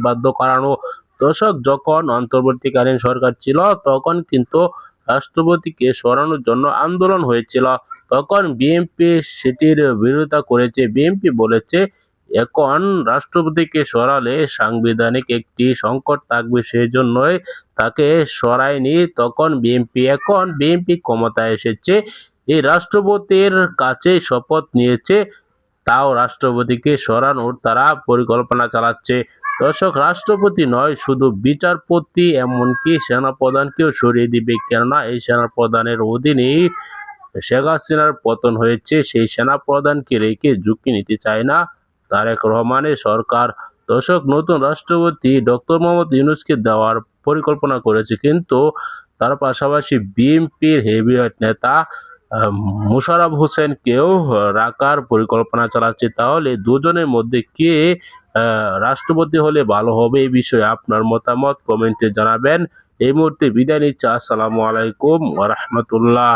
বাধ্য করানো। দর্শক, যখন অন্তর্বর্তীকালীন সরকার ছিল তখন কিন্তু রাষ্ট্রপতিকে সরানোর জন্য আন্দোলন হয়েছিল। তখন বিএনপি সেটির বিরোধিতা করেছে। বিএনপি বলেছে এখন রাষ্ট্রপতিকে সরালে সাংবিধানিক একটি সংকট থাকবে, সেই জন্যই তাকে সরায়নি তখন বিএনপি। এখন বিএনপি ক্ষমতায় এসেছে, এই রাষ্ট্রপতির কাছে শপথ নিয়েছে, তাও রাষ্ট্রপতিকে সরানোর তারা পরিকল্পনা চালাচ্ছে। দর্শক, রাষ্ট্রপতি নয়, শুধু বিচারপতি এমনকি সেনাপ্রধানকেও সরিয়ে দিবে, কেননা এই সেনাপ্রধানের অধীনেই শেখ হাসিনার পতন হয়েছে। সেই সেনাপ্রধানকে রেখে ঝুঁকি নিতে চায় না তারেক রহমানের সরকার। দর্শক, নতুন রাষ্ট্রপতি ডক্টর মোহাম্মদ ইউনূসকে দেওয়ার পরিকল্পনা করেছে, কিন্তু তার পাশাপাশি বিএনপির হেভিওয়েট নেতা মোশাররফ হোসেনকেও রাখার পরিকল্পনা চালাচ্ছে। তাহলে দুজনের মধ্যে কে রাষ্ট্রপতি হলে ভালো হবে, এই বিষয়ে আপনার মতামত কমেন্টে জানাবেন। এই মুহূর্তে বিদায় নিচ্ছি। আসসালামু আলাইকুম ওয়া রাহমাতুল্লাহ।